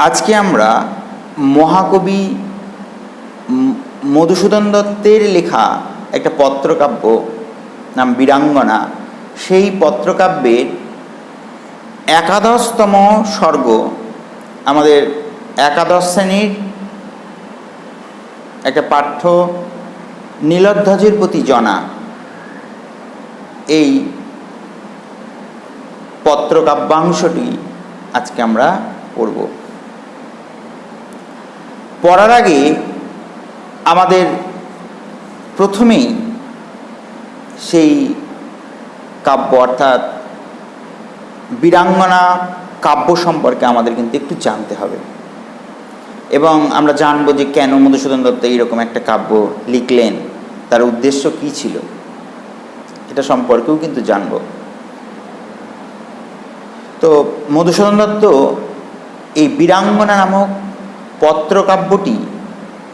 আজকে আমরা মহাকবি মধুসূদন দত্তের লেখা একটা পত্রকাব্য নাম বীরাঙ্গনা, সেই পত্রকাব্যের 11তম সর্গ, আমাদের একাদশ শ্রেণীর একটা পাঠ্য নীলধ্বজের প্রতি জনা, এই পত্রকাব্যাংশটি আজকে আমরা পড়ব। পড়ার আগে আমাদের প্রথমেই সেই কাব্য অর্থাৎ বীরাঙ্গনা কাব্য সম্পর্কে আমাদের কিন্তু একটু জানতে হবে, এবং আমরা জানবো যে কেন মধুসূদন দত্ত এইরকম একটা কাব্য লিখলেন, তার উদ্দেশ্য কী ছিল, এটা সম্পর্কেও কিন্তু জানব। তো মধুসূদন দত্ত এই বীরাঙ্গনা নামক পত্রকাব্যটি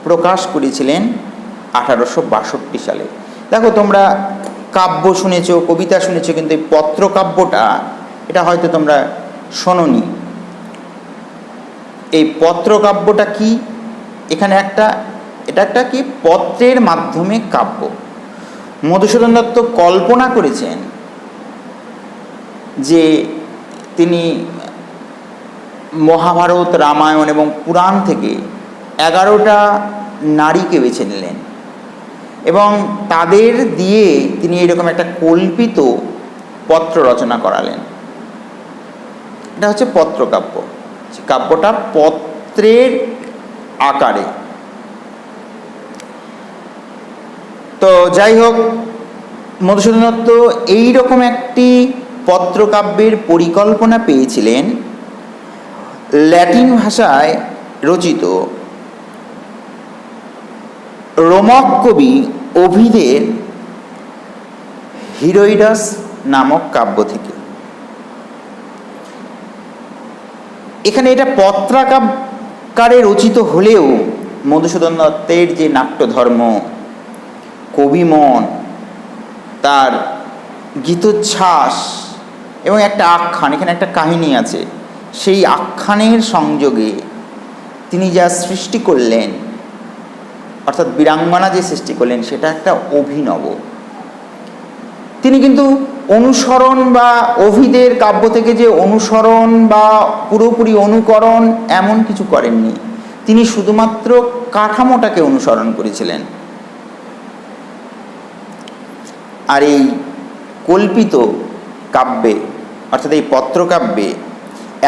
প্রকাশ করেছিলেন 1862 সালে। দেখো, তোমরা কাব্য শুনেছ, কবিতা শুনেছ, কিন্তু এই পত্রকাব্যটা এটা হয়তো তোমরা শোনোনি। এই পত্রকাব্যটা কি? এখানে এটা একটা কি পত্রের মাধ্যমে কাব্য। মধুসূদন দত্ত কল্পনা করেছেন যে তিনি মহাভারত, রামায়ণ এবং পুরাণ থেকে 11টা নারীকে বেছে নিলেন এবং তাদের দিয়ে তিনি এরকম একটা কল্পিত পত্র রচনা করালেন। এটা হচ্ছে পত্রকাব্য। কাব্যটা পত্রের আকারে। তো যাই হোক, মধুসূদন দত্ত এইরকম একটি পত্রকাব্যের পরিকল্পনা পেয়েছিলেন ল্যাটিন ভাষায় রচিত রোমক কবি ওভিদের হিরোইডাস নামক কাব্য থেকে। এখানে এটা পত্রাকারে রচিত হলেও মধুসূদন দত্তের যে নাট্যধর্ম, কবিমন, তার গীতোচ্ছ্বাস এবং একটা আখ্যান, এখানে একটা কাহিনী আছে, সেই আখ্যানের সংযোগে তিনি যা সৃষ্টি করলেন, অর্থাৎ বীরাঙ্গনা যে সৃষ্টি করলেন, সেটা একটা অভিনব। তিনি কিন্তু অনুসরণ বা ওভিদের কাব্য থেকে যে অনুসরণ বা পুরোপুরি অনুকরণ এমন কিছু করেননি, তিনি শুধুমাত্র কাঠামোটাকে অনুসরণ করেছিলেন। আর এই কল্পিত কাব্যে অর্থাৎ এই পত্রকাব্যে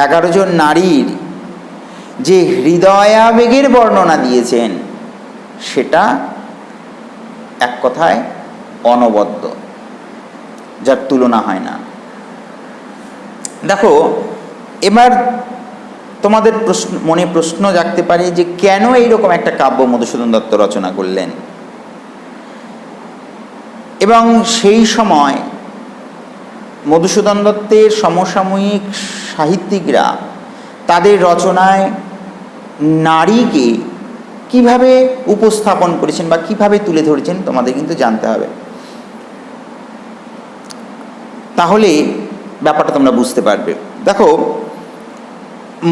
11 জন নারীর যে হৃদয়াবেগের বর্ণনা দিয়েছেন, সেটা এক কথায় অনবদ্য, যার তুলনা হয় না। দেখো, এবার তোমাদের মনে প্রশ্ন জাগতে পারে যে কেন এইরকম একটা কাব্য মধুসূদন দত্ত রচনা করলেন, এবং সেই সময় মধুসূদন দত্তের সমসাময়িক সাহিত্যিকরা তাদের রচনায় নারীকে কিভাবে উপস্থাপন করেছেন বা কিভাবে তুলে ধরেছেন, তোমাদের কিন্তু জানতে হবে। তাহলে ব্যাপারটা তোমরা বুঝতে পারবে। দেখো,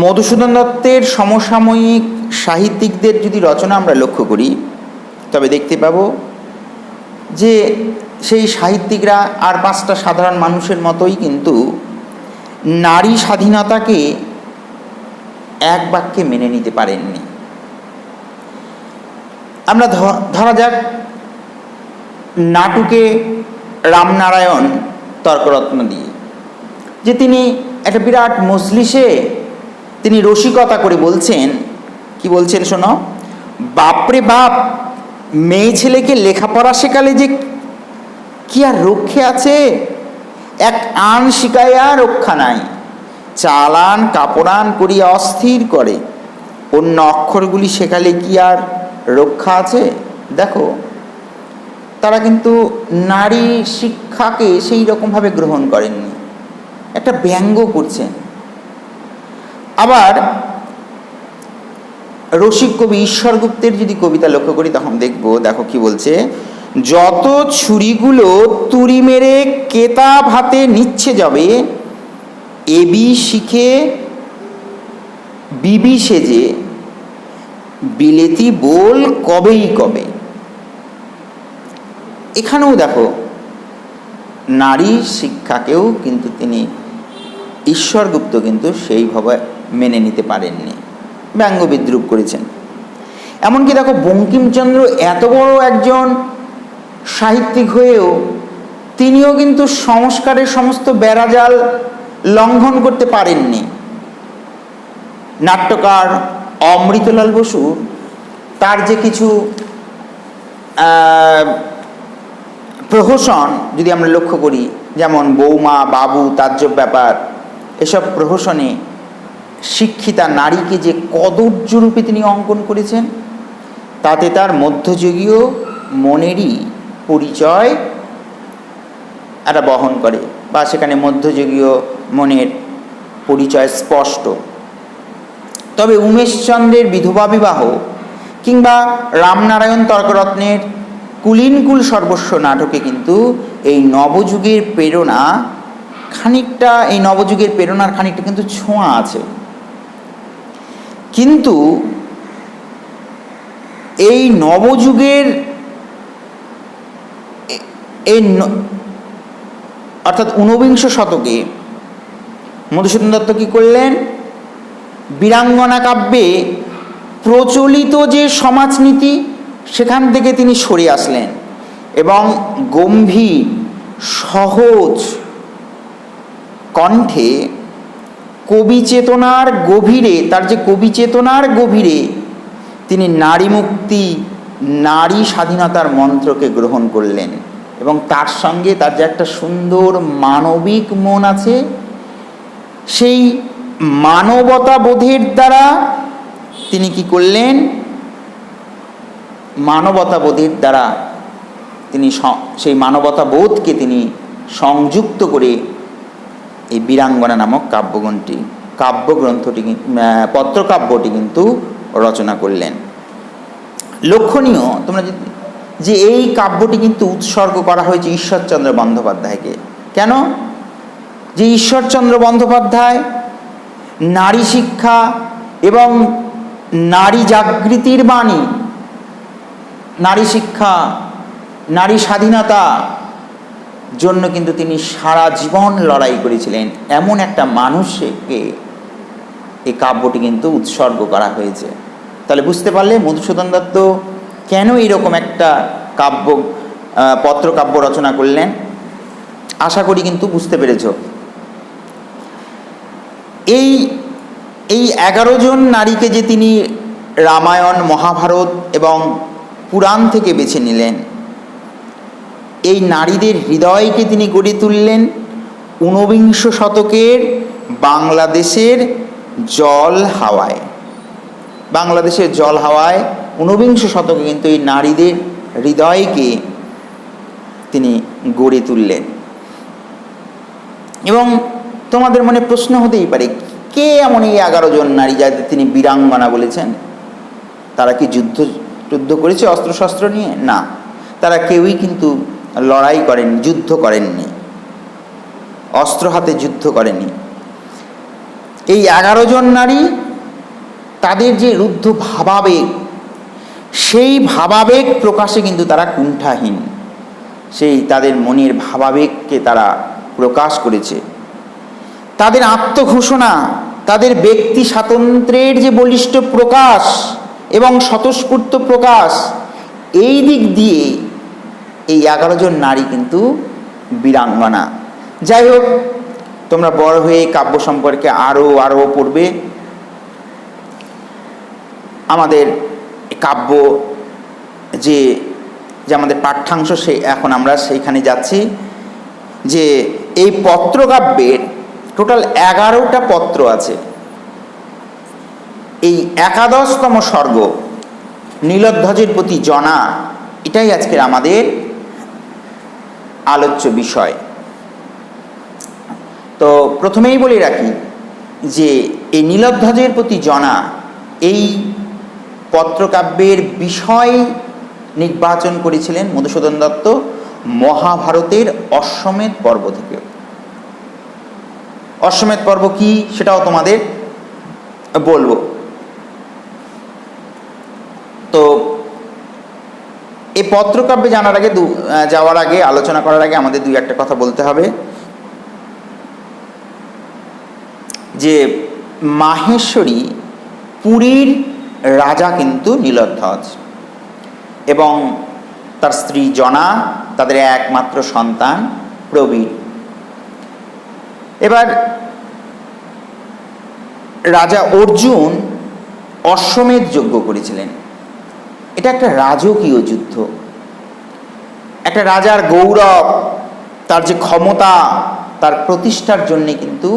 মধুসূদন দত্তের সমসাময়িক সাহিত্যিকদের যদি রচনা আমরা লক্ষ্য করি, তবে দেখতে পাবো যে সেই সাহিত্যিকরা আর 5টা সাধারণ মানুষের মতোই কিন্তু নারী স্বাধীনতাকে এক বাক্যে মেনে নিতে পারেননি। আমরা ধরা যাক নাটুকে রামনারায়ণ তর্করত্ন দিয়ে, যে তিনি একটা বিরাট মজলিসে তিনি রসিকতা করে বলছেন, কি বলছেন শোনো, বাপরে বাপ, মেয়ে ছেলেকে লেখাপড়া শেখালে যে কি আর রক্ষে আছে, এক আন শিখাইয়া রক্ষা নাই, চালান কাপড়ান করিয়া অস্থির করে, অন্য অক্ষরগুলি শেখালে কি আর রক্ষা আছে। দেখো, তারা কিন্তু নারী শিক্ষাকে সেই রকমভাবে গ্রহণ করেননি, একটা ব্যঙ্গ করছেন। আবার রসিক কবি ঈশ্বরগুপ্তের যদি কবিতা লক্ষ্য করি, তখন দেখো কি বলছে, যত ছুরিগুলো তুড়ি মেরে কেতাব হাতে নিচ্ছে যাবে, এবি শিখে বিবি সেজে বিলেতি বোল কবেই কবে। এখানেও দেখো নারীর শিক্ষাকেও কিন্তু তিনি ঈশ্বরগুপ্ত কিন্তু সেইভাবে মেনে নিতে পারেননি, ব্যঙ্গ বিদ্রুপ করেছেন। এমনকি দেখো বঙ্কিমচন্দ্র এত বড় একজন সাহিত্যিক হয়েও তিনিও কিন্তু সংস্কারের সমস্ত বেড়াজাল লঙ্ঘন করতে পারেননি। নাট্যকার অমৃতলাল বসু তার যে কিছু প্রহসন যদি আমরা লক্ষ্য করি, যেমন বৌমা, বাবু, তাজ্জব ব্যাপার, এসব প্রহসনে শিক্ষিতা নারীকে যে কদর্য রূপে তিনি অঙ্কন করেছেন, তাতে তার মধ্যযুগীয় মনেরই পরিচয় এটা বহন করে, বা সেখানে মধ্যযুগীয় মনের পরিচয় স্পষ্ট। তবে উমেশচন্দ্রের বিধবা বিবাহ কিংবা রামনারায়ণ তর্করত্নের কুলীনকুল সর্বস্ব নাটকে কিন্তু এই নবযুগের প্রেরণা খানিকটা, এই নবযুগের প্রেরণার খানিকটা কিন্তু ছোঁয়া আছে। কিন্তু এই নবযুগের এই অর্থাৎ ঊনবিংশ শতকে মধুসূদন দত্ত কী করলেন? বীরাঙ্গনা কাব্যে প্রচলিত যে সমাজনীতি সেখান থেকে তিনি সরে আসলেন এবং গম্ভীর সহজ কণ্ঠে কবি চেতনার গভীরে, তার যে কবি চেতনার গভীরে তিনি নারী মুক্তি, নারী স্বাধীনতার মন্ত্রকে গ্রহণ করলেন এবং তার সঙ্গে তার যে একটা সুন্দর মানবিক মন আছে, সেই মানবতা বোধের দ্বারা তিনি কি করলেন? মানবতা বোধের দ্বারা তিনি সেই মানবতা বোধকে তিনি সংযুক্ত করে এই বীরাঙ্গনা নামক কাব্যগ্রন্থটি পত্রকাব্যটি কিন্তু রচনা করলেন। লক্ষণীয় তোমরা যে এই কাব্যটি কিন্তু উৎসর্গ করা হয়েছে ঈশ্বরচন্দ্র বন্দ্যোপাধ্যায়কে। কেন? যে ঈশ্বরচন্দ্র বন্দ্যোপাধ্যায় নারী শিক্ষা এবং নারী জাগৃতির বাণী, নারী শিক্ষা, নারী স্বাধীনতা জন্য কিন্তু তিনি সারা জীবন লড়াই করেছিলেন। এমন একটা মানুষকে এই কাব্যটি কিন্তু উৎসর্গ করা হয়েছে। তাহলে বুঝতে পারলে মধুসূদন দত্ত কেন এইরকম একটা পত্রকাব্য রচনা করলেন। আশা করি কিন্তু বুঝতে পেরেছ। এই 11 জন নারীকে যে তিনি রামায়ণ, মহাভারত এবং পুরাণ থেকে বেছে নিলেন, এই নারীদের হৃদয়কে তিনি গড়ে তুললেন ঊনবিংশ শতকের বাংলাদেশের জল হাওয়ায়। বাংলাদেশের জল হাওয়ায় ঊনবিংশ শতকে কিন্তু এই নারীদের হৃদয়কে তিনি গড়ে তুললেন। এবং তোমাদের মনে প্রশ্ন হতেই পারে, কে এমন এই 11 জন নারী যাদের তিনি বীরাঙ্গনা বলেছেন? তারা কি যুদ্ধ করেছে অস্ত্রশস্ত্র নিয়ে? না, তারা কেউই কিন্তু লড়াই করেননি, যুদ্ধ করেননি, অস্ত্র হাতে যুদ্ধ করেনি। এই 11 জন নারী তাদের যে রুদ্ধ ভাবাবেগ, সেই ভাবাবেগ প্রকাশে কিন্তু তারা কুণ্ঠাহীন। সেই তাদের মনের ভাবাবেগকে তারা প্রকাশ করেছে। তাদের আত্মঘোষণা, তাদের ব্যক্তি স্বাতন্ত্র্যের যে বলিষ্ঠ প্রকাশ এবং স্বতঃস্ফূর্ত প্রকাশ, এই দিক দিয়ে এই 11 জন নারী কিন্তু বীরাঙ্গনা। যাই হোক, তোমরা বড় হয়ে কাব্য সম্পর্কে আরও পড়বে। আমাদের কাব্য যে আমাদের পাঠ্যাংশ, এখন আমরা সেইখানে যাচ্ছি। যে এই পত্রকাব্যের টোটাল 11টা পত্র আছে। এই 11তম সর্গ নীলধ্বজের প্রতি জনা, এটাই আজকের আমাদের আলোচ্য বিষয়। তো প্রথমেই বলে রাখি যে এই নীলধ্বজের প্রতি জনা এই পত্রকাব্যের বিষয় নির্বাচন করেছিলেন মধুসূদন দত্ত মহাভারতের অশ্বমেধ পর্ব থেকে। অশ্বমেধ পর্ব কি সেটাও তোমাদের বলবো। তো এই পত্রকাব্যে যাওয়ার আগে আলোচনা করার আগে আমাদের দুই একটা কথা বলতে হবে যে মাহেশ্বরী পুরীর রাজা কিন্তু নীলধ্বজ এবং তার স্ত্রী জনা, তাদের একমাত্র সন্তান প্রবীর। এবার রাজা অর্জুন অশ্বমেধ যজ্ঞ করেছিলেন। এটা একটা রাজকীয় যুদ্ধ, একটা রাজার গৌরব, তার যে ক্ষমতা, তার প্রতিষ্ঠার জন্যে কিন্তু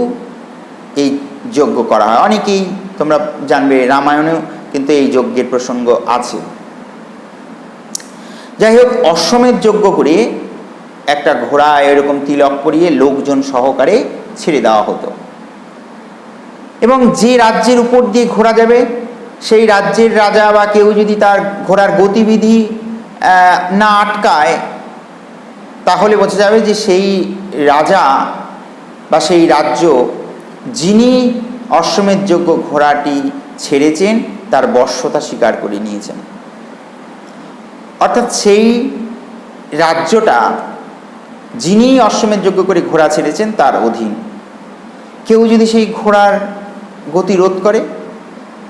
এই যজ্ঞ করা হয়। অনেকেই তোমরা জানবে রামায়ণেও কিন্তু এই যজ্ঞের প্রসঙ্গ আছে। যাই হোক, অশ্বমেধ যজ্ঞ করে একটা ঘোড়া এরকম তিলক পরিয়ে লোকজন সহকারে ছেড়ে দেওয়া হতো এবং যে রাজ্যের উপর দিয়ে ঘোড়া যাবে সেই রাজ্যের রাজা বা কেউ যদি তার ঘোড়ার গতিবিধি না আটকায় তাহলে বোঝা যাবে যে সেই রাজা বা সেই রাজ্য যিনি অশ্বমেধ যজ্ঞ ঘোড়াটি ছেড়েছেন তার বশ্যতা স্বীকার করে নিয়েছেন। অর্থাৎ সেই রাজ্যটা যিনি অশ্বমেধ যজ্ঞ করে ঘোড়া ছেড়েছেন তার অধীন। কেউ যদি সেই ঘোড়ার গতি রোধ করে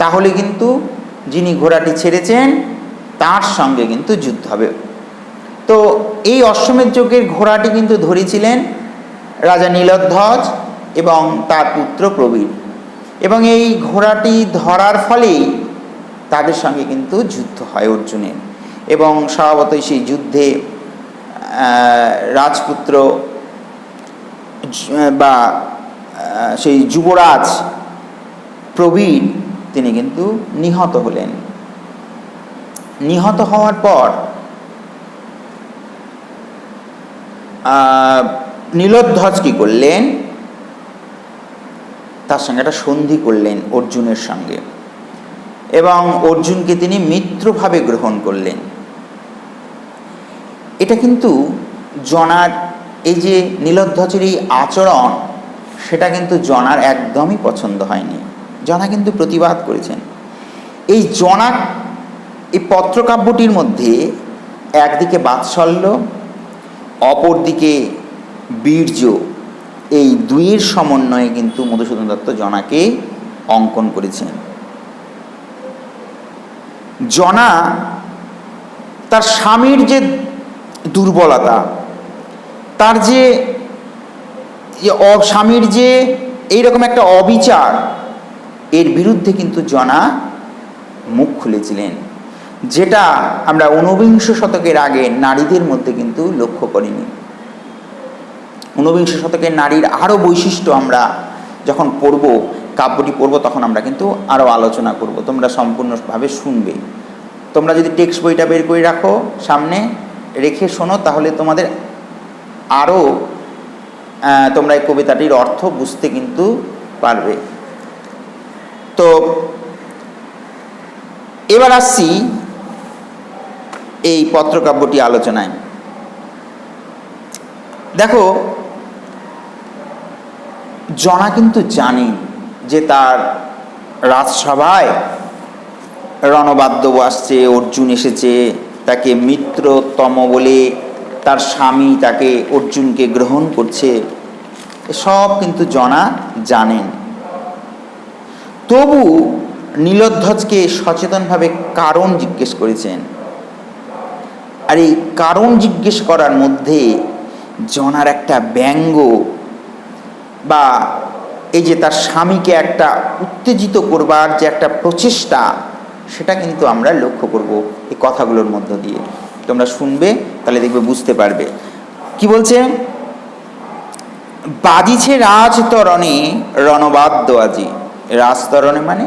তাহলে কিন্তু যিনি ঘোড়াটি ছেড়েছেন তার সঙ্গে কিন্তু যুদ্ধ হবে। তো এই অশ্বমেধ যজ্ঞের ঘোড়াটি কিন্তু ধরেছিলেন রাজা নীলধ্বজ এবং তার পুত্র প্রবীর, এবং এই ঘোড়াটি ধরার ফলেই তাদের সঙ্গে কিন্তু যুদ্ধ হয় অর্জুনের। এবং স্বভাবতই সেই যুদ্ধে রাজপুত্র বা সেই যুবরাজ প্রবীর তিনি কিন্তু নিহত হলেন। নিহত হওয়ার পর নীলধ্বজ কি করলেন, তার সঙ্গে একটা সন্ধি করলেন অর্জুনের সঙ্গে এবং অর্জুনকে তিনি মিত্রভাবে গ্রহণ করলেন। এটা কিন্তু জনার এই যে নীলধ্বজের এই আচরণ সেটা কিন্তু জনার একদমই পছন্দ হয়নি। জনা কিন্তু প্রতিবাদ করেছেন। এই জনা এই পত্রকাব্যটির মধ্যে একদিকে বাৎসল্য, অপরদিকে বীর্য, এই দুইয়ের সমন্বয়ে কিন্তু মধুসূদন দত্ত জনাকে অঙ্কন করেছেন। জনা তার স্বামীর যে দুর্বলতা, তার যে স্বামীর যে এইরকম একটা অবিচার, এর বিরুদ্ধে কিন্তু জনা মুখ খুলেছিলেন, যেটা আমরা ঊনবিংশ শতকের আগে নারীদের মধ্যে কিন্তু লক্ষ্য করিনি। ঊনবিংশ শতকের নারীর আরও বৈশিষ্ট্য আমরা যখন পড়ব, কাব্যটি পড়ব, তখন আমরা কিন্তু আরও আলোচনা করব। তোমরা সম্পূর্ণভাবে শুনবে। তোমরা যদি টেক্সট বইটা বের করে রাখো, সামনে রেখে শোনো, তাহলে তোমাদের আরও তোমরা এই কবিতাটির অর্থ বুঝতে কিন্তু পারবে। তো এবার আসছি এই পত্রকাব্যটি আলোচনায়। দেখো, জনা কিন্তু জানেন যে তার রাজসভায় রণবাদ্য আসছে, অর্জুন এসেছে, তাকে মিত্রতম বলে তার স্বামী তাকে অর্জুনকে গ্রহণ করছে, সব কিন্তু জনা জানেন। তবু নীলধ্বজকে সচেতনভাবে কারণ জিজ্ঞেস করেছেন। আর এই কারণ জিজ্ঞেস করার মধ্যে জনার একটা ব্যঙ্গ বা এই যে তার স্বামীকে একটা উত্তেজিত করবার যে একটা প্রচেষ্টা, সেটা কিন্তু আমরা লক্ষ্য করব এই কথাগুলোর মধ্য দিয়ে। তোমরা শুনবে, তাহলে দেখবে বুঝতে পারবে। কি বলছে? বাজিছে রাজতরণে রণবাদ্য আজি। রাজতরণে মানে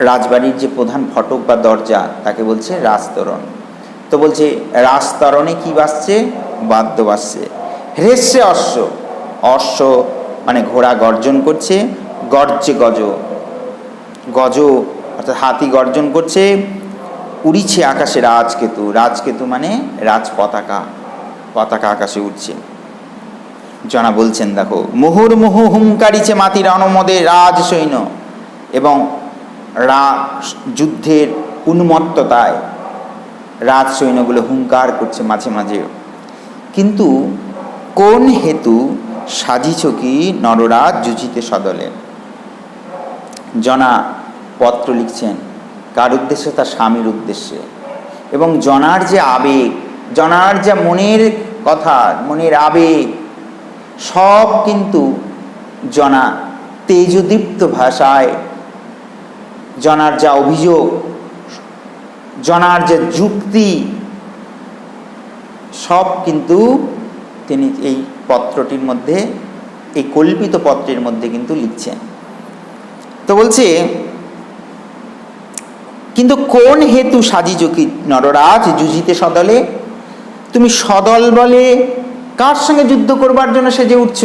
রাজবাড়ির যে প্রধান ফটক বা দরজা, তাকে বলছে রাজতরণ। তো বলছে রাজতরণে কি বাজছে? বাদ্য বাজছে। হ্রেস্যে অশ্ব, অশ্ব মানে ঘোড়া গর্জন করছে, গর্জে গজ, গজ অর্থাৎ হাতি গর্জন করছে। উড়িছে আকাশে রাজকেতু, রাজকেতু মানে রাজ পতাকা, পতাকা আকাশে উঠছে। জনা বলছেন, দেখো, মুহুর্মুহু হুঙ্কারিছে মাতি রণমদে রাজ সৈন্য, এবং যুদ্ধের উন্মত্ততায় রাজ সৈন্যগুলো হুঙ্কার করছে মাঝে মাঝে। কিন্তু কোন হেতু সাজিছ কি নররাজ যুজিতে সদলে? জনা পত্র লিখছেন কার উদ্দেশ্যে? তার স্বামীর উদ্দেশ্যে। এবং জনার যে আবেগ, জনার যা মনের কথা, মনের আবেগ, সব কিন্তু জনা তেজদীপ্ত ভাষায়, জনার যা অভিযোগ, জনার যে যুক্তি, সব কিন্তু তিনি এই পত্রটির মধ্যে, এই কল্পিত পত্রের মধ্যে কিন্তু লিখছেন। তো বলছে, কিন্তু কোন হেতু সাজিছ কি নররাজ যুজিতে সদলে? তুমি সদল বলে কার সঙ্গে যুদ্ধ করবার জন্য সেজে উঠছ?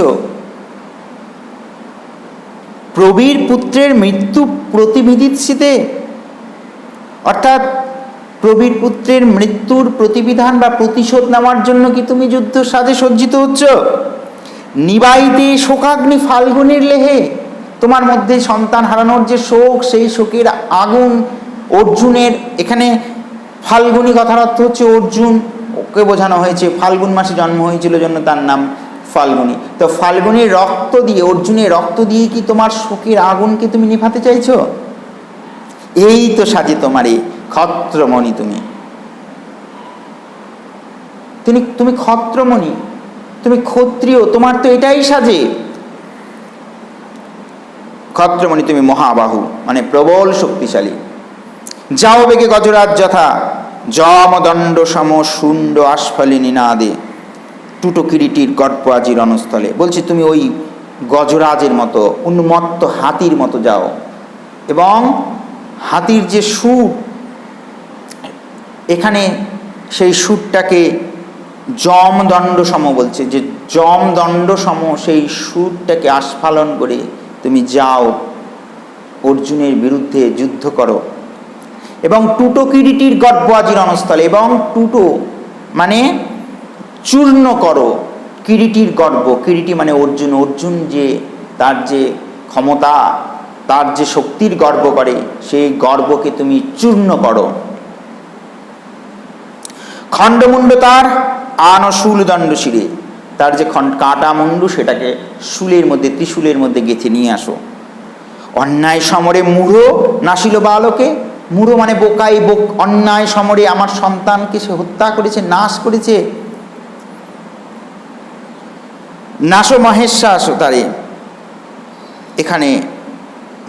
প্রবীর পুত্রের মৃত্যু প্রতিবিধিতে, অর্থাৎ প্রবীর পুত্রের মৃত্যুর প্রতিবিধান বা প্রতিশোধ নেওয়ার জন্য কি তুমি যুদ্ধ সাজে সজ্জিত হচ্ছ? নিবাইতে শোকাগ্নি ফাল্গুনের লেহে, তোমার মধ্যে সন্তান হারানোর যে শোক, সেই শোকের আগুন অর্জুনের, এখানে ফাল্গুনী কথার অর্থ হচ্ছে অর্জুন, ওকে বোঝানো হয়েছে। ফাল্গুন মাসে জন্ম হয়েছিল জন্য তার নাম ফাল্গুনী। তো ফাল্গুনের রক্ত দিয়ে, অর্জুনের রক্ত দিয়ে কি তোমার শোকের আগুনকে তুমি নিভাতে চাইছো? এই তো সাজে তোমার এই ক্ষত্রমণি। তুমি ক্ষত্রমণি, তুমি ক্ষত্রিয়, তোমার তো এটাই সাজে। ক্ষত্রমণি তুমি মহাবাহু, মানে প্রবল শক্তিশালী। যাও বেগে গজরাজ যথা যমদণ্ড সম শুণ্ড আস্ফালিনী নাদে টুটো কিরিটির গর্প আজি রণস্থলে। বলছি তুমি ওই গজরাজের মতো, উন্মত্ত হাতির মতো যাও, এবং হাতির যে সুর, এখানে সেই সুরটাকে যমদণ্ড সম বলছে, যে যমদণ্ড সম সেই সুরটাকে আস্ফালন করে তুমি যাও, অর্জুনের বিরুদ্ধে যুদ্ধ করো। এবং টুটো কিরিটির গর্ব আজি রণস্থলে, এবং টুটো মানে চূর্ণ করো কিরিটির গর্ব। কিরিটি মানে অর্জুন, অর্জুন যে তার যে ক্ষমতা, তার যে শক্তির গর্ব করে, সেই গর্বকে তুমি চূর্ণ করো। খণ্ডমুণ্ড তার আন শূল দণ্ড শিরে, তার যে কাঁটা মুন্ডু সেটাকে শুলের মধ্যে, ত্রিশূলের মধ্যে গেঁথে নিয়ে আসো। অন্যায় সমরে মূঢ় নাসিল বালকে, মূঢ় মানে বোকাই, অন্যায় সমরে আমার সন্তানকে সে হত্যা করেছে, নাশ করেছে। নাশ মহেশ্বাস তারে, এখানে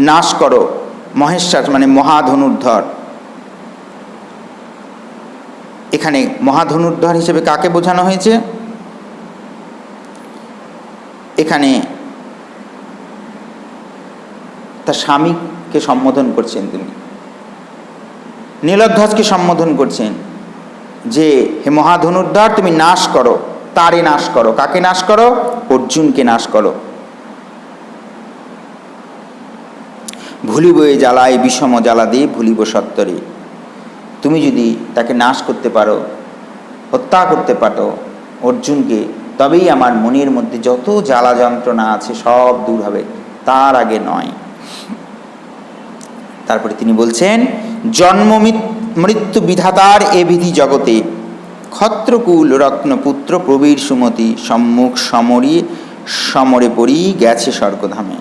নাশ করো। মহেশ্বাস মানে মহাধনুর্ধর। এখানে মহাধনুর্ধর হিসেবে কাকে বোঝানো হয়েছে? এখানে তার স্বামীকে সম্বোধন করছেন তিনি, নীলধ্বজকে সম্বোধন করছেন যে হে মহাধনুর্ধর, তুমি নাশ করো, তারে নাশ করো। কাকে নাশ করো? অর্জুনকে নাশ করো। ভুলিব এ জ্বালায় বিষম জ্বালা দিয়ে ভুলিব সত্তরে। তুমি যদি তাকে নাশ করতে পারো, হত্যা করতে পারো অর্জুনকে, তবেই আমার মনের মধ্যে যত জ্বালা যন্ত্রণা আছে সব দূর হবে, তার আগে নয়। তারপরে তিনি বলছেন, জন্ম মৃত্যু বিধাতার এ বিধি জগতে, ক্ষত্রকুল রত্নপুত্র প্রবীর সুমতি, সম্মুখ সমরে পড়ি গেছে স্বর্গধামে।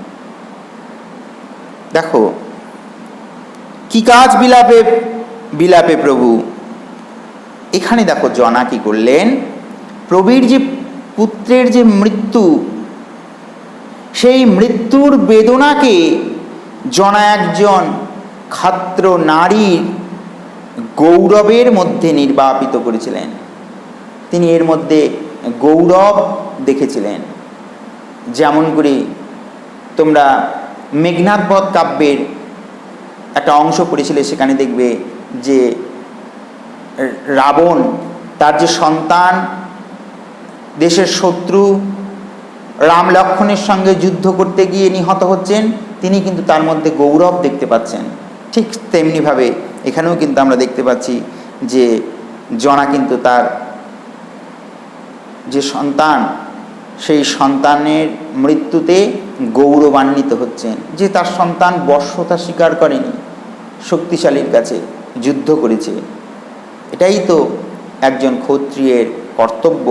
দেখো কি কাজ বিলাপে বিলাপে প্রভু। এখানে দেখো জনা কি করলেন, প্রবীর যে পুত্রের যে মৃত্যু, সেই মৃত্যুর বেদনাকে জনা একজন ক্ষত্র নারীর গৌরবের মধ্যে নির্বাপিত করেছিলেন। তিনি এর মধ্যে গৌরব দেখেছিলেন। যেমন করে তোমরা মেঘনাদ বধ কাব্যের একটা অংশ পড়েছিলে, সেখানে দেখবে যে রাবণ তার যে সন্তান, দেশের শত্রু রাম লক্ষ্মণের সঙ্গে যুদ্ধ করতে গিয়ে নিহত হচ্ছেন, তিনি কিন্তু তার মধ্যে গৌরব দেখতে পাচ্ছেন। ঠিক তেমনিভাবে এখানেও কিন্তু আমরা দেখতে পাচ্ছি যে জনা কিন্তু তার যে সন্তান, সেই সন্তানের মৃত্যুতে গৌরবান্বিত হচ্ছেন, যে তার সন্তান বশ্যতা স্বীকার করেনি শক্তিশালীর কাছে, যুদ্ধ করেছে। এটাই তো একজন ক্ষত্রিয়ের কর্তব্য।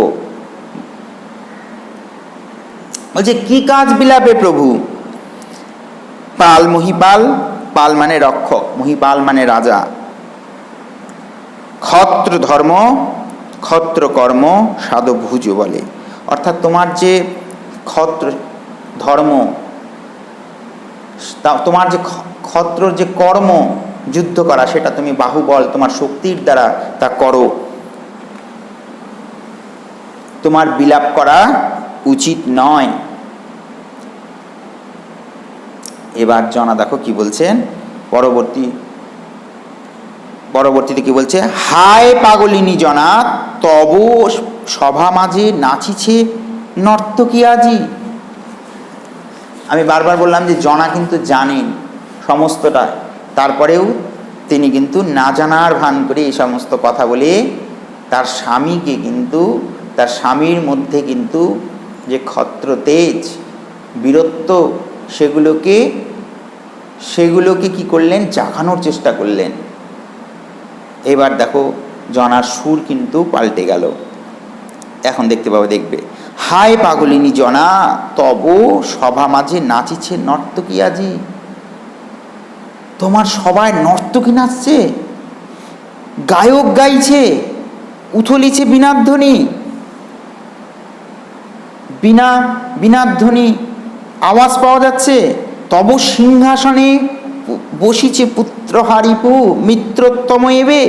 বলছে কি কাজ বিলাপে প্রভু? পাল মহিপাল, পাল মানে রক্ষক, মহিপাল মানে রাজা। ক্ষত্র ধর্ম, ক্ষত্র কর্ম সাধভুজ বলে। অর্থাৎ তোমার যে ক্ষত্র ধর্ম, তোমার যে ক্ষত্রর যে কর্ম যুদ্ধ করা, সেটা তুমি বাহুবল তোমার শক্তির দ্বারা তা করো। তোমার বিলাপ করা উচিত নয়। এবার জনা দেখো কি বলছেন পরবর্তীতে কি বলছে? হায় পাগলিনী জনা, তব সভা মাঝে নাচিছে নর্তকী আজি। আমি বারবার বললাম যে জনা কিন্তু জানেন সমস্তটা, তারপরেও তিনি কিন্তু না জানার ভান করে এই সমস্ত কথা বলে তার স্বামীকে কিন্তু, তার স্বামীর মধ্যে কিন্তু যে ক্ষত্র তেজ, বীরত্ব, সেগুলোকে কি করলেন? জাগানোর চেষ্টা করলেন। এবার দেখো জনার সুর কিন্তু পাল্টে গেল। এখন দেখবে হায় পাগলিনী জনা, তব সভা মাঝে নাচিছে নর্তকী আজি। তোমার সবাই নর্তকী নাচছে, গায়ক গাইছে, উথলিছে বীণাধ্বনি, বীণাধ্বনি আওয়াজ পাওয়া যাচ্ছে। তব সিংহাসনে বসিছে পুত্র হারিপু মিত্রোত্তম এবে।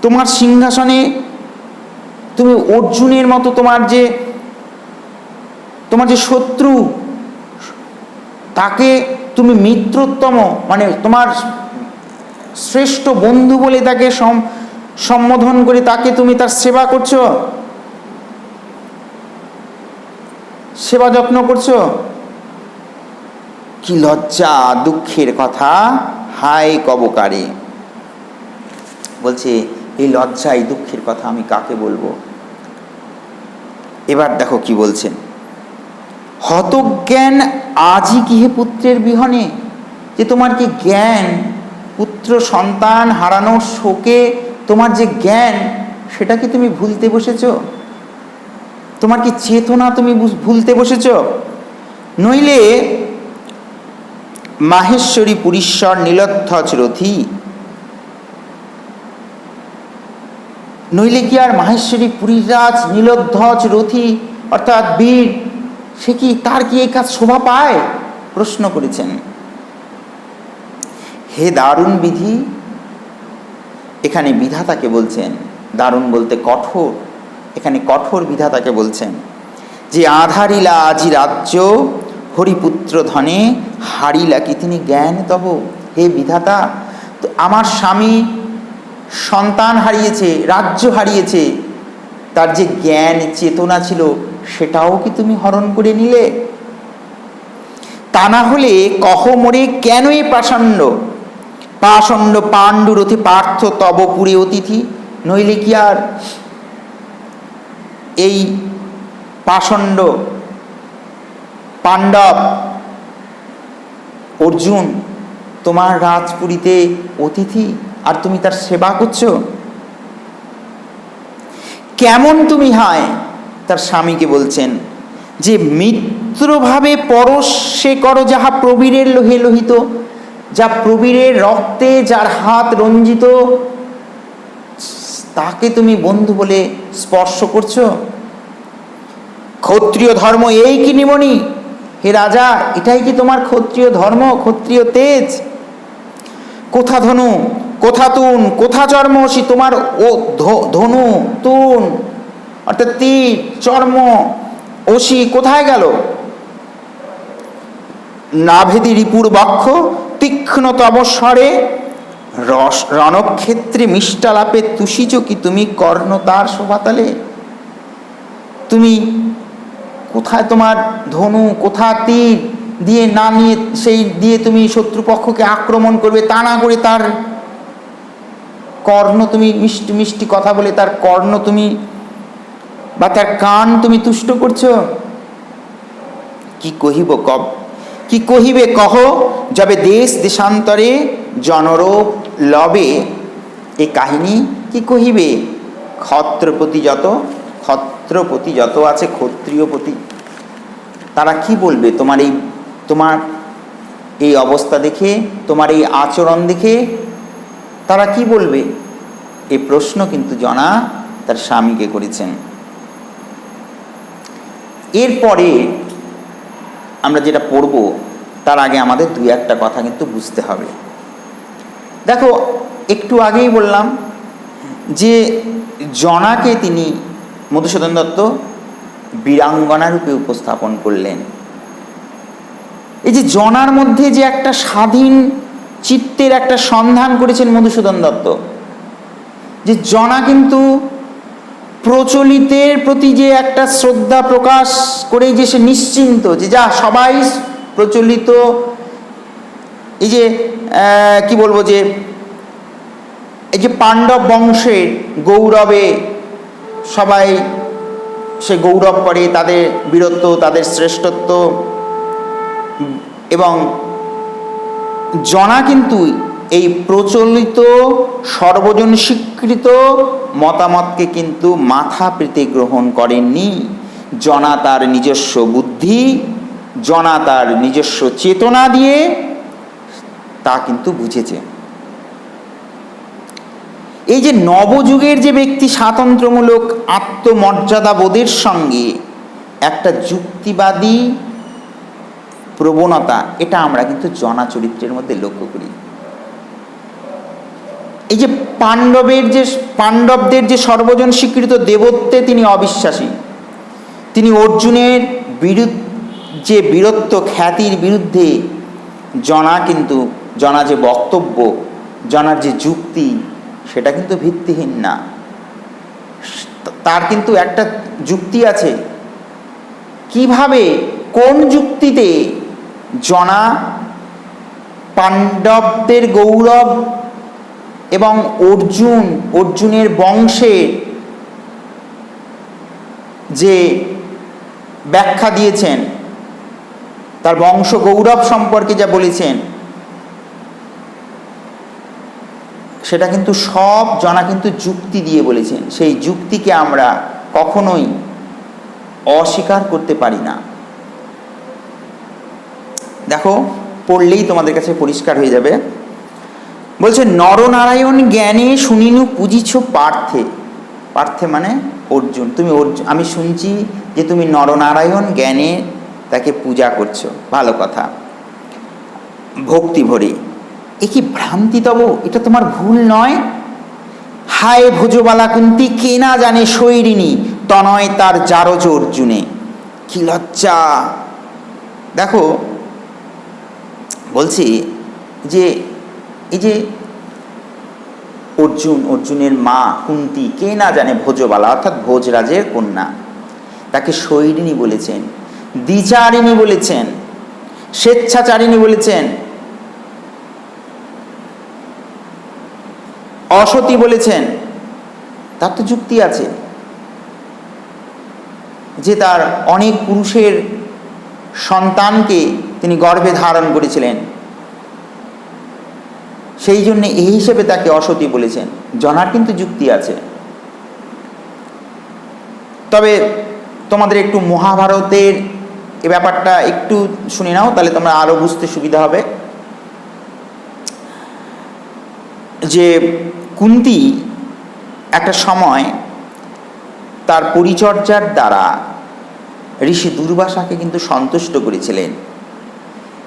তোমার সিংহাসনে তুমি অর্জুনের মতো তোমার যে শত্রু, তাকে তুমি মিত্রোত্তম মানে তোমার শ্রেষ্ঠ বন্ধু বলে তাকে সম্বোধন করে তাকে তুমি তার সেবা করছো, সেবা যত্ন করছো। কি লজ্জা দুঃখের কথা হায় কবকারে। বলছে এই লজ্জা এই দুঃখের কথা আমি কাকে বলবো? এবার দেখো কি বলছেন, হতজ্ঞান আজি কি হে পুত্রের বিহনে। যে তোমার কি জ্ঞান, পুত্র সন্তান হারানোর শোকে তোমার যে জ্ঞান, সেটা কি তুমি ভুলতে বসেছ? তোমার কি চেতনা তুমি ভুলতে বসেছ? নইলে মাহেশ্বরী পুরীশ্বর নীলধ্বজ রথী, নইলে কি আর মাহেশ্বরী পুরীরাজ নীলধ্বজ রথী অর্থাৎ বীর, সে কি তার কি এই কাজ শোভা পায়? প্রশ্ন করেছেন। হে দারুণ বিধি, এখানে বিধাতাকে বলছেন। দারুণ বলতে কঠোর, এখানে কঠোর বিধাতাকে বলছেন যে আধারিলা আজি রাজ্য হরিপুত্র ধনে, হারিলা কি তিনি জ্ঞান তব। হে বিধাতা, তো আমার স্বামী সন্তান হারিয়েছে, রাজ্য হারিয়েছে, তার যে জ্ঞান চেতনা ছিল সেটাও কি তুমি হরণ করে নিলে? তা না হলে কহ মোরে কেন এ পাষণ্ড পাণ্ডুরথি পার্থ তব পুরী অতিথি। নইলে কি আর এই পাষণ্ড পাণ্ডব অর্জুন তোমার রাজপুরীতে অতিথি, আর তুমি তার সেবা করছো? কেমন তুমি হায়, তার স্বামীকে বলছেন যে মিত্রভাবে পরশে করো যাহা প্রবীরের লোহে লোহিত। যা প্রবীরের রক্তে যার হাত রঞ্জিত, তাকে তুমি বন্ধু বলে স্পর্শ করছো। ক্ষত্রিয় ধর্ম এই কি নিমনি? হে রাজা, এটাই কি তোমার ক্ষত্রিয় ধর্ম, ক্ষত্রিয় তেজ? কোথা ধনু, কোথা তুন, কোথা চর্ম, তোমার ও ধনু তুন অর্থাৎ তীর চর্ম অসি কোথায় গেল? নাভেদি রিপুর বক্ষ তীক্ষ্ণ তব স্বরে, রণক্ষেত্রে মিষ্টালাপে তুষিছ কি তুমি কর্ণ তার শোভাতালে। তুমি কোথায় তোমার ধনু, কোথা তীর দিয়ে না নিয়ে সেই দিয়ে তুমি শত্রুপক্ষকে আক্রমণ করবে, তা না করে তার কর্ণ তুমি মিষ্টি মিষ্টি কথা বলে তার কর্ণ তুমি বা তার কান তুমি তুষ্ট করছো। কি কহিবে কহ, যাবে দেশ দেশান্তরে জনরূপ লবে এই কাহিনী কি কহিবে, ক্ষত্রপতি যত আছে, ক্ষত্রিয়পতি, তারা কি বলবে তোমার এই অবস্থা দেখে, তোমার এই আচরণ দেখে তারা কি বলবে? এই প্রশ্ন কিন্তু জনা তার স্বামীকে করেছেন। এরপরে আমরা যেটা পড়ব তার আগে আমাদের দুই একটা কথা কিন্তু বুঝতে হবে। দেখো, একটু আগেই বললাম যে জনাকে তিনি মধুসূদন দত্ত বীরাঙ্গনা রূপে উপস্থাপন করলেন। এই যে জনার মধ্যে যে একটা স্বাধীন চিত্তের একটা সন্ধান করেছেন মধুসূদন দত্ত, যে জনা কিন্তু প্রচলিতের প্রতি যে একটা শ্রদ্ধা প্রকাশ করে যে সে নিশ্চিন্ত, যে যা সবাই প্রচলিত, এই যে কি বলবো, যে এই যে পাণ্ডব বংশের গৌরবে সবাই সে গৌরব করে, তাদের বীরত্ব, তাদের শ্রেষ্ঠত্ব, এবং জনা কিন্তু এই প্রচলিত সর্বজন স্বীকৃত মতামতকে কিন্তু মাথা পেতে গ্রহণ করেননি। জনা তার নিজস্ব বুদ্ধি, জনা তার নিজস্ব চেতনা দিয়ে তা কিন্তু বুঝেছে। এই যে নবযুগের যে ব্যক্তি স্বাতন্ত্র্যমূলক আত্মমর্যাদা বোধের সঙ্গে একটা যুক্তিবাদী প্রবণতা, এটা আমরা কিন্তু জনা চরিত্রের মধ্যে লক্ষ্য করি। এই যে পাণ্ডবদের যে সর্বজন স্বীকৃত দেবত্বে তিনি অবিশ্বাসী, তিনি অর্জুনের যে বীরত্ব খ্যাতির বিরুদ্ধে জনা যে বক্তব্য, জনার যে যুক্তি, সেটা কিন্তু ভিত্তিহীন না। তার কিন্তু একটা যুক্তি আছে। কিভাবে, কোন যুক্তিতে জনা পাণ্ডবদের গৌরব এবং অর্জুনের বংশের যে ব্যাখ্যা দিয়েছেন, তার বংশ গৌরব সম্পর্কে যা বলেছেন, সেটা কিন্তু সব জনা কিন্তু যুক্তি দিয়ে বলেছেন। সেই যুক্তিকে আমরা কখনোই অস্বীকার করতে পারি না। দেখো, পড়লেই তোমাদের কাছে পরিষ্কার হয়ে যাবে। বলছে, নরনারায়ণ জ্ঞানে শুনিনু পুজিছ পার্থে। পার্থে মানে অর্জুন। আমি শুনছি যে তুমি নরনারায়ণ জ্ঞানে তাকে পূজা করছো, ভালো কথা, ভক্তি ভরে। এ কি ভ্রান্তি তব, এটা তোমার ভুল নয়? হায় ভোজবালা কুন্তি, কে না জানে শৈরিনী তনয় তার জারজ অর্জুনে। কি লজ্জা! দেখো, বলছি যে এই যে অর্জুনের মা কুন্তি, কে না জানে ভোজবালা অর্থাৎ ভোজরাজের কন্যা, তাকে শৈরিনী বলেছেন, দ্বিচারিণী বলেছেন, স্বেচ্ছাচারিণী বলেছেন, অসতী বলেছেন। তার তো যুক্তি আছে যে তার অনেক পুরুষের সন্তানকে তিনি গর্ভে ধারণ করেছিলেন, সেই জন্য এই হিসেবে তাকে অসতী বলেছেন। জনার কিন্তু যুক্তি আছে। তবে তোমাদের একটু মহাভারতের এ ব্যাপারটা একটু শুনে নাও, তাহলে তোমরা আরো বুঝতে সুবিধা হবে। যে কুন্তী একটা সময় তার পরিচর্যার দ্বারা ঋষি দুর্বাসাকে কিন্তু সন্তুষ্ট করেছিলেন,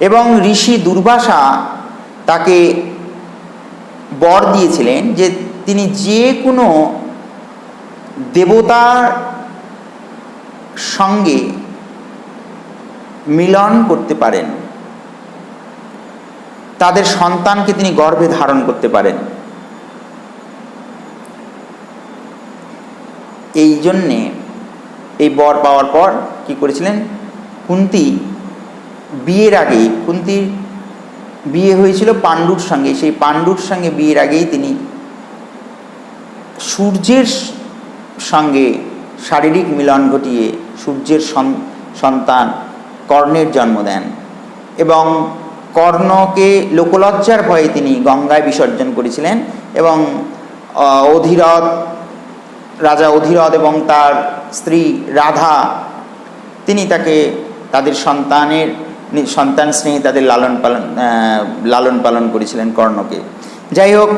এবং ঋষি দুর্বাসা তাকে বর দিয়েছিলেন যে তিনি যে কোনো দেবতার সঙ্গে মিলন করতে পারেন, তাদের সন্তানকে তিনি গর্ভে ধারণ করতে পারেন। এই জন্যে এই বর পাওয়ার পর কি করেছিলেন, কুন্তী বিয়ের আগে, কুন্তীর বিয়ে হয়েছিল পাণ্ডুর সঙ্গে, সেই পাণ্ডুর সঙ্গে বিয়ের আগেই তিনি সূর্যের সঙ্গে শারীরিক মিলন ঘটিয়ে সূর্যের সন্তান কর্ণের জন্ম দেন, এবং কর্ণকে লোকলজ্জার ভয়ে তিনি গঙ্গায় বিসর্জন করেছিলেন এবং অধিরথ, রাজা অধিরথ এবং তার স্ত্রী রাধা, তিনি তাকে তাদের সন্তান স্নেহে তাদের লালন পালন করেছিলেন কর্ণকে। যাই হোক,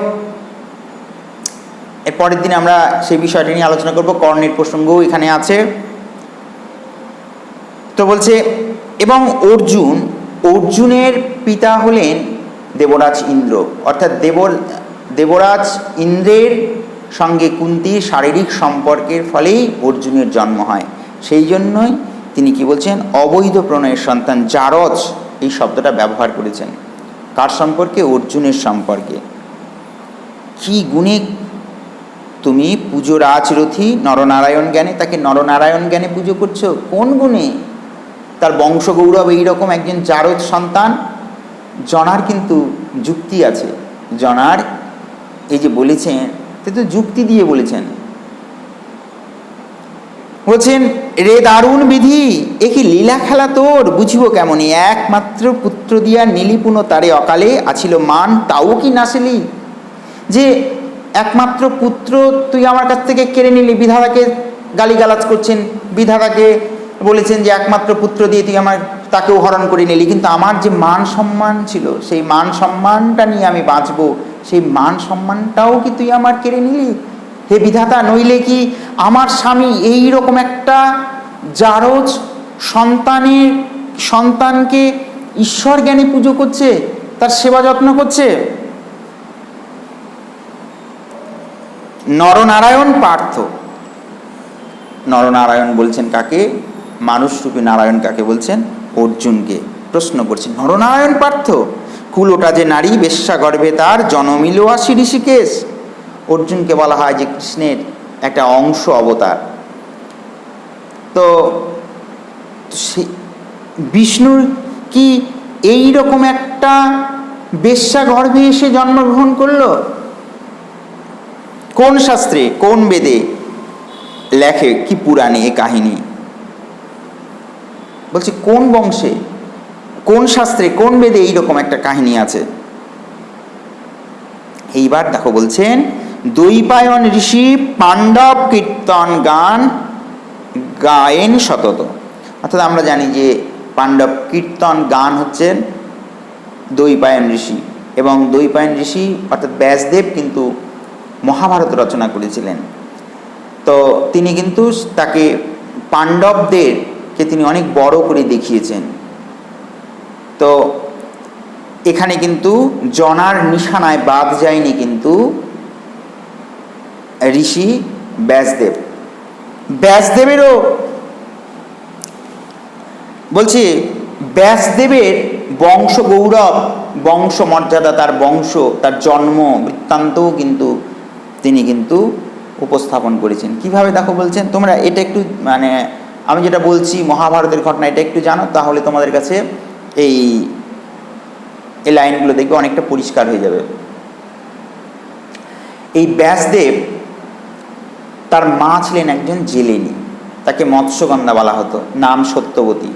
এর পরের দিন আমরা সেই বিষয়টি নিয়ে আলোচনা করব। কর্ণের প্রসঙ্গও এখানে আছে। তো বলছে, এবং অর্জুনের পিতা হলেন দেবরাজ ইন্দ্র, অর্থাৎ দেবরাজ ইন্দ্রের সঙ্গে কুন্তির শারীরিক সম্পর্কের ফলেই অর্জুনের জন্ম হয়। সেই জন্যই তিনি কি বলছেন, অবৈধ প্রণয়ের সন্তান জারজ এই শব্দটা ব্যবহার করেছেন। কার সম্পর্কে? অর্জুনের সম্পর্কে। কি গুণে তুমি পুজো রাজরথী নরনারায়ণ জ্ঞানে, তাকে নরনারায়ণ জ্ঞানে পুজো করছো? কোন গুণে? তার বংশগৌরব এইরকম একজন জারজ সন্তান। জনার কিন্তু যুক্তি আছে। জনার এই যে বলেছেন, সে তো যুক্তি দিয়ে বলেছেন। বলছেন, রে দারুণ বিধি, এ কি লীলা খেলা তোর, বুঝিব কেমনই, একমাত্র পুত্র দিয়া নীলিপুন তারে অকালে, আছিল মান তাও কি নাসিলি। যে একমাত্র পুত্র তুই আমার কাছ থেকে কেড়ে নিলি, বিধাতাকে গালিগালাজ করছেন, বিধাতাকে বলেছেন যে একমাত্র পুত্র দিয়ে তুই তাকেও হরণ করে নিলি, কিন্তু আমার যে মান সম্মান ছিল, সেই মান সম্মানটা নিয়ে আমি বাঁচবো, সেই মান সম্মানটাও কি তুই আমার কেড়ে নিলি? হে বিধাতা, নইলে কি আমার স্বামী এই রকম একটা জারজ সন্তানকে ঈশ্বর জ্ঞানে পুজো করছে, তার সেবা যত্ন করছে। নরনারায়ণ পার্থ, নরনারায়ণ বলছেন কাকে? মানুষরূপী নারায়ণ কাকে বলছেন? অর্জুনকে প্রশ্ন করছেন। নরনারায়ণ পার্থ, কুলোটা যে নারী, বেশ্যা গর্ভে তার জনমিল আসি ঋষিকেশ। অর্জুনকে বলা হয় যে কৃষ্ণের একটা অংশ, অবতার। তো বিষ্ণুর কি এই রকম একটা বেশ্যা গর্ভে এসে জন্মগ্রহণ করলো? কোন শাস্ত্রে, কোন বেদে লেখে, কি পুরাণে এ কাহিনী? বলছি কোন বংশে, কোন শাস্ত্রে, কোন বেদে এইরকম একটা কাহিনী আছে? এইবার দেখো বলছেন, দ্বৈপায়ন ঋষি পাণ্ডব কীর্তন গান গায়েন সতত। অর্থাৎ আমরা জানি যে পাণ্ডব কীর্তন গান হচ্ছেন দ্বৈপায়ন ঋষি, এবং দ্বৈপায়ন ঋষি অর্থাৎ ব্যাসদেব কিন্তু মহাভারত রচনা করেছিলেন। তো তিনি কিন্তু তাকে পাণ্ডবদেরকে তিনি অনেক বড় করে দেখিয়েছেন। তো এখানে কিন্তু জনার নিশানায় বাদ যায়নি কিন্তু ঋষি ব্যাসদেবেরও বলছি, ব্যাসদেবের বংশ গৌরব, বংশ মর্যাদা, তার বংশ, তার জন্ম বৃত্তান্তও কিন্তু তিনি কিন্তু উপস্থাপন করেছেন। কিভাবে দেখো বলছেন, তোমরা এটা একটু আমি যেটা বলছি মহাভারতের ঘটনা, এটা একটু জানো, তাহলে তোমাদের কাছে এই লাইনগুলো দেখবে অনেকটা পরিষ্কার হয়ে যাবে। এই ব্যাসদেব, তার মা ছিলেন একজন জেলেনী, তাকে মৎস্যগন্ধা বলা হতো, নাম সত্যবতী,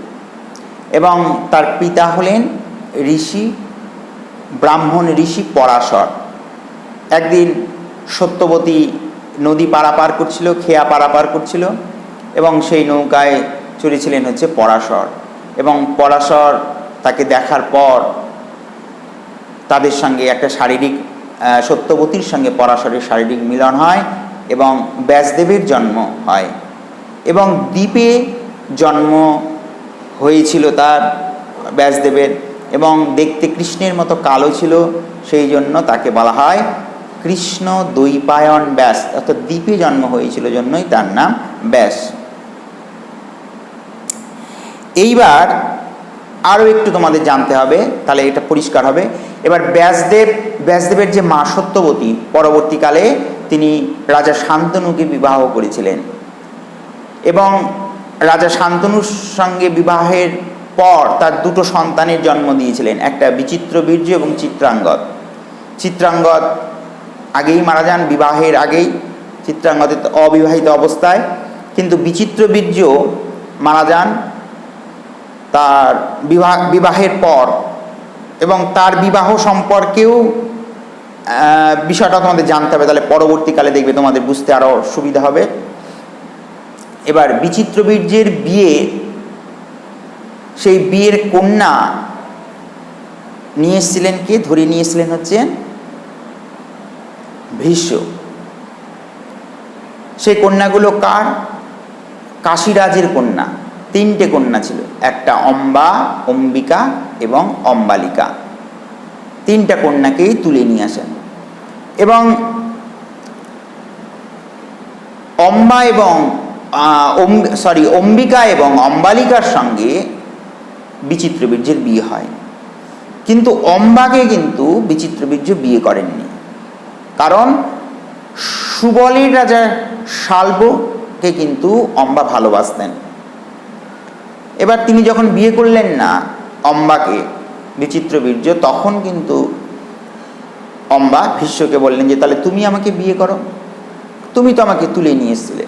এবং তার পিতা হলেন ব্রাহ্মণ ঋষি পরাশর। একদিন সত্যবতী নদী পারাপার করছিল, খেয়া পারাপার করছিল, এবং সেই নৌকায় চড়েছিলেন হচ্ছে পরাশর। এবং পরাশর তাকে দেখার পর তাদের সঙ্গে একটা সত্যবতীর সঙ্গে পরাশরের শারীরিক মিলন হয় এবং ব্যাসদেবের জন্ম হয়, এবং দ্বীপে জন্ম হয়েছিল তার ব্যাসদেবের, এবং দেখতে কৃষ্ণের মতো কালো ছিল, সেই জন্য তাকে বলা হয় কৃষ্ণ দ্বৈপায়ন ব্যাস, অর্থাৎ দ্বীপে জন্ম হয়েছিল জন্যই তার নাম ব্যাস। এইবার আরও একটু তোমাদের জানতে হবে, তাহলে এটা পরিষ্কার হবে। এবার ব্যাসদেবের যে মা সত্যবতী, পরবর্তীকালে তিনি রাজা শান্তনুকে বিবাহ করেছিলেন, এবং রাজা শান্তনুর সঙ্গে বিবাহের পর তার দুটো সন্তানের জন্ম দিয়েছিলেন, একটা বিচিত্রবীর্য এবং চিত্রাঙ্গদ আগেই মারা যান, বিবাহের আগেই, চিত্রাঙ্গদের অবিবাহিত অবস্থায়, কিন্তু বিচিত্রবীর্য মারা যান তার বিবাহের পর এবং তার বিবাহ সম্পর্কেও বিষয়টা তোমাদের জানতে হবে, তাহলে পরবর্তীকালে দেখবে তোমাদের বুঝতে আরও সুবিধা হবে। এবার বিচিত্রবীর্যের বিয়ে, সেই বিয়ের কন্যা নিয়ে এসেছিলেন কে? ধরে নিয়ে এসেছিলেন হচ্ছেন ভীষ্ম। সেই কন্যাগুলো কার? কাশীরাজের কন্যা। 3টে কন্যা ছিল, একটা অম্বা, অম্বিকা এবং অম্বালিকা। 3টা কন্যাকেই তুলে নিয়ে আসেন এবং অম্বিকা এবং অম্বালিকার সঙ্গে বিচিত্রবীর্যের বিয়ে হয়। কিন্তু অম্বাকে কিন্তু বিচিত্রবীর্য বিয়ে করেননি, কারণ সুবলের রাজা শাল্বকে কিন্তু অম্বা ভালোবাসতেন। এবার তিনি যখন বিয়ে করলেন না অম্বাকে, বিচিত্রবীর্য, তখন কিন্তু অম্বা ভীষ্মকে বললেন যে তাহলে তুমি আমাকে বিয়ে করো, তুমি তো আমাকে তুলে নিয়ে এসেছিলে,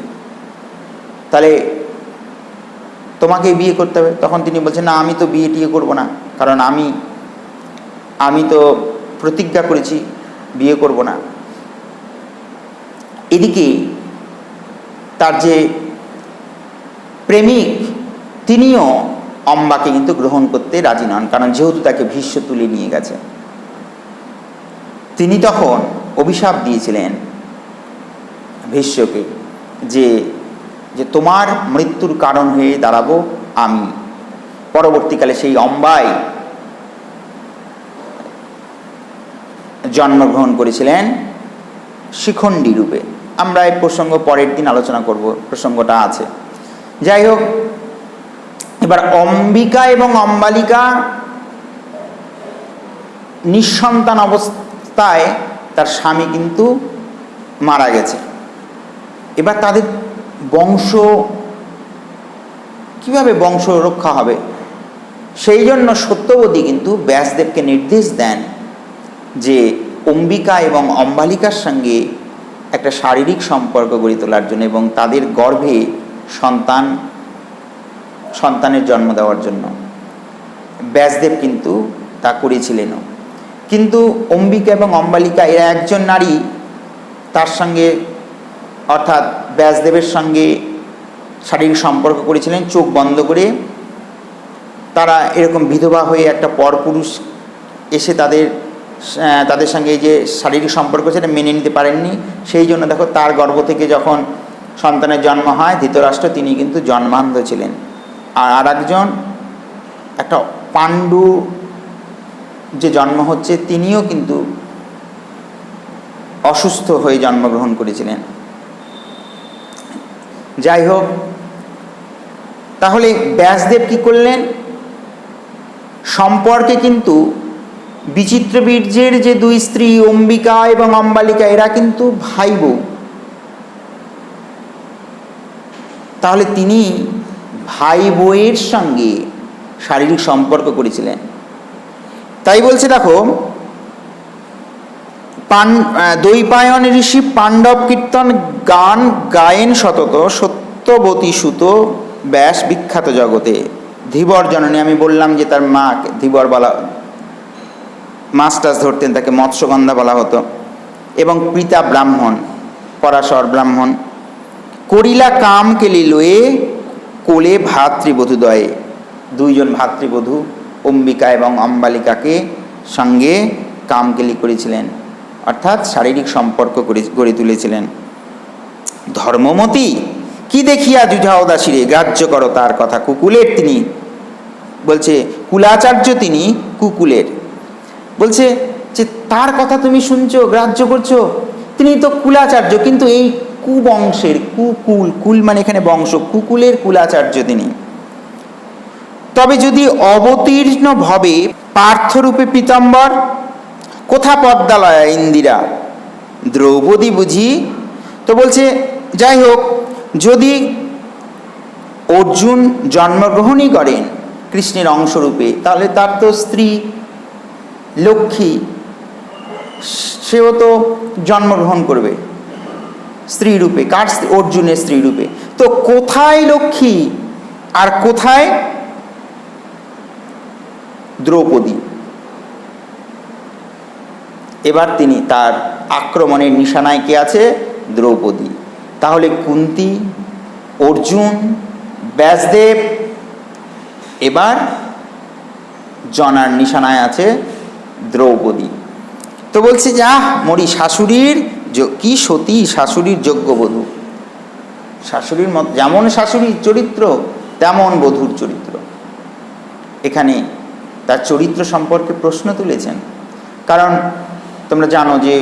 তাহলে তোমাকে বিয়ে করতে হবে। তখন তিনি বলছেন না, আমি তো বিয়ে টিয়ে করবো না, কারণ আমি তো প্রতিজ্ঞা করেছি বিয়ে করব না। এদিকে তার যে প্রেমিক তিনিও অম্বাকে কিন্তু গ্রহণ করতে রাজি নন, কারণ যেহেতু তাকে ভীষ্ম তুলে নিয়ে গেছে। তিনি তখন অভিশাপ দিয়েছিলেন ভীষ্মকে যে তোমার মৃত্যুর কারণ হয়ে দাঁড়াবো আমি। পরবর্তীকালে সেই অম্বাই জন্মগ্রহণ করেছিলেন শিখণ্ডী রূপে। আমরা এই প্রসঙ্গ পরের দিন আলোচনা করব, প্রসঙ্গটা আছে। যাই হোক, এবার অম্বিকা এবং অম্বালিকা নিঃসন্তান অবস্থায় তার স্বামী কিন্তু মারা গেছে। এবার তাদের বংশ কিভাবে বংশ রক্ষা হবে, সেই জন্য সত্যবতী কিন্তু ব্যাসদেবকে নির্দেশ দেন যে অম্বিকা এবং অম্বালিকার সঙ্গে একটা শারীরিক সম্পর্ক গড়ে তোলার জন্য এবং তাদের গর্ভে সন্তানের জন্ম দেওয়ার জন্য। ব্যাসদেব কিন্তু তা করেছিলেনও। কিন্তু অম্বিকা এবং অম্বালিকা এরা একজন নারী, তার সঙ্গে অর্থাৎ ব্যাসদেবের সঙ্গে শারীরিক সম্পর্ক করেছিলেন চোখ বন্ধ করে। তারা এরকম বিধবা হয়ে একটা পরপুরুষ এসে তাদের সঙ্গে এই যে শারীরিক সম্পর্ক সেটা মেনে নিতে পারেননি। সেই জন্য দেখো তার গর্ভ থেকে যখন সন্তানের জন্ম হয় ধৃতরাষ্ট্র, তিনি কিন্তু জন্মান্ধ ছিলেন। আর একজন একটা পাণ্ডু যে জন্ম হচ্ছে, তিনিও কিন্তু অসুস্থ হয়ে জন্মগ্রহণ করেছিলেন। যাই হোক, তাহলে ব্যাসদেব কি করলেন? সম্পর্কে কিন্তু বিচিত্রবীর্যের যে 2 স্ত্রী অম্বিকা এবং অম্বালিকা, এরা কিন্তু ভাই বউ। তাহলে তিনি ভাই বউয়ের সঙ্গে শারীরিক সম্পর্ক করেছিলেন। তাই বলছে দেখো, দৈপায়ন ঋষি পাণ্ডব কীর্তন গান গায়েন সতত, সত্যবতী সুত ব্যাস বিখ্যাত জগতে। ধীবর জননী, আমি বললাম যে তার মাকে ধীবর বলা, মাছ টাছ ধরতেন, তাকে মৎস্যগন্ধা বলা হতো। এবং পিতা ব্রাহ্মণ, পরাশর ব্রাহ্মণ। করিলা কাম কেলি লয়ে কোলে ভাতৃবধূদ্বয়ে, 2 জন ভাতৃবধূ অম্বিকা এবং অম্বালিকাকে সঙ্গে কামকেলি করেছিলেন, অর্থাৎ শারীরিক সম্পর্ক গড়ে তুলেছিলেন। ধর্মমতী কি দেখিয়া জুঝাও দাসীরে, গ্রাহ্য করো তার কথা কুকুলের। তিনি বলছে কুলাচার্য, তিনি কুকুলের। বলছে যে তার কথা তুমি শুনছো, গ্রাহ্য করছো, তিনি তো কুলাচার্য, কিন্তু এই কুবংশের, কুল মানে এখানে বংশ, কুকুলের কুলাচার্য তিনি। তবে যদি অবতীর্ণ ভবে পার্থরূপে পীতাম্বর, কোথা পদ্মালয়া ইন্দিরা দ্রৌপদী বুঝি। তো বলছে যাই হোক, যদি অর্জুন জন্মগ্রহণই করেন কৃষ্ণের অংশরূপে, তাহলে তার তো স্ত্রী লক্ষ্মী, সেও তো জন্মগ্রহণ করবে স্ত্রী রূপে। কার? অর্জুনের স্ত্রী রূপে। তো কোথায় লক্ষ্মী আর কোথায় দ্রৌপদী? এবার তিনি তার আক্রমণের নিশানায় কে আছে? দ্রৌপদী। তাহলে কুন্তী, অর্জুন, ব্যাসদেব, এবার জনার নিশানায় আছে দ্রৌপদী। তো বলছে যে মরি শাশুড়ির কি সতী, শাশুড়ির যোগ্য বধূ। শাশুড়ির মত যেমন শাশুড়ির চরিত্র তেমন বধূর চরিত্র। এখানে তার চরিত্র সম্পর্কে প্রশ্ন তুলেছেন। কারণ তোমরা জানো যে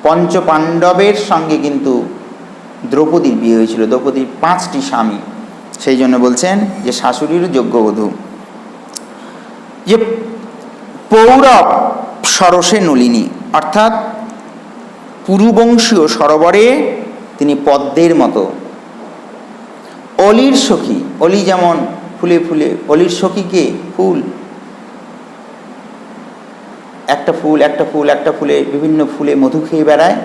পঞ্চপাণ্ডবের সঙ্গে কিন্তু দ্রৌপদীর বিয়ে হয়েছিল। দ্রৌপদীর 5টি স্বামী, সেই জন্য বলছেন যে শাশুড়ির যোগ্যবধূ। যে পৌরব সরসে নলিনী, অর্থাৎ পুরুবংশীয় সরোবরে তিনি পদ্মের মতো। অলির সখী, অলি যেমন ফুলে ফুলে, অলির সখীকে ফুল, একটা ফুল একটা ফুল একটা ফুলে বিভিন্ন ফুলে মধু খেয়ে বেড়ায়।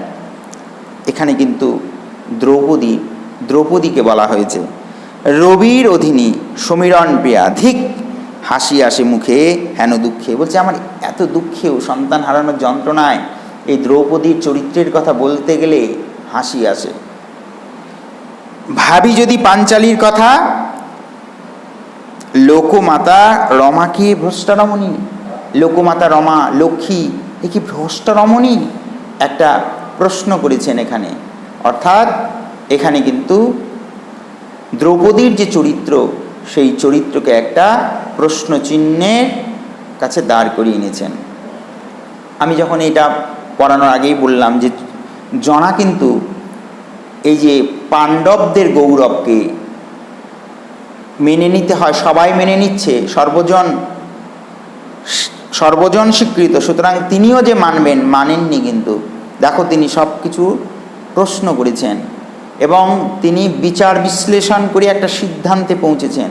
এখানে কিন্তু দ্রৌপদীকে বলা হয়েছে রবির অধীনী সমীরণ প্রিয়া, ধিক হাসি আসে মুখে হেন দুঃখে। বলছে আমার এত দুঃখেও, সন্তান হারানোর যন্ত্রণায় এই দ্রৌপদীর চরিত্রের কথা বলতে গেলে হাসি আসে। ভাবি যদি পাঞ্চালীর কথা, লোকমাতা রমাকে ভ্রষ্টারমণী। লোকমাতা রমা, লক্ষ্মী, এ কি ভ্রষ্টারমণী? একটা প্রশ্ন করেছেন এখানে। অর্থাৎ এখানে কিন্তু দ্রৌপদীর যে চরিত্র, সেই চরিত্রকে একটা প্রশ্ন চিহ্নের কাছে দাঁড় করিয়ে এনেছেন। আমি যখন এটা পড়ানোর আগেই বললাম যে জনা কিন্তু এই যে পাণ্ডবদের গৌরবকে মেনে নিতে হয়, সবাই মেনে নিচ্ছে, সর্বজন স্বীকৃত, সুতরাং তিনিও যে মানেননি। কিন্তু দেখো তিনি সব কিছু প্রশ্ন করেছেন এবং তিনি বিচার বিশ্লেষণ করে একটা সিদ্ধান্তে পৌঁছেছেন,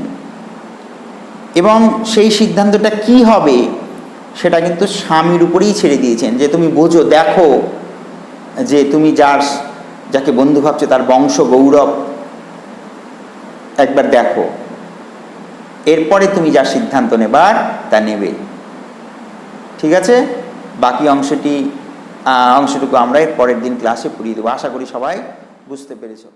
এবং সেই সিদ্ধান্তটা কি হবে সেটা কিন্তু স্বামীর উপরেই ছেড়ে দিয়েছেন। যে তুমি বোঝো, দেখো যে তুমি যাকে বন্ধু ভাবছো তার বংশ গৌরব একবার দেখো, এরপরে তুমি যা সিদ্ধান্ত নেবার তা নেবে। ঠিক আছে, বাকি অংশটুকু আমরা এর পরের দিন ক্লাসে পড়িয়ে দেবো। আশা করি সবাই বুঝতে পেরেছো।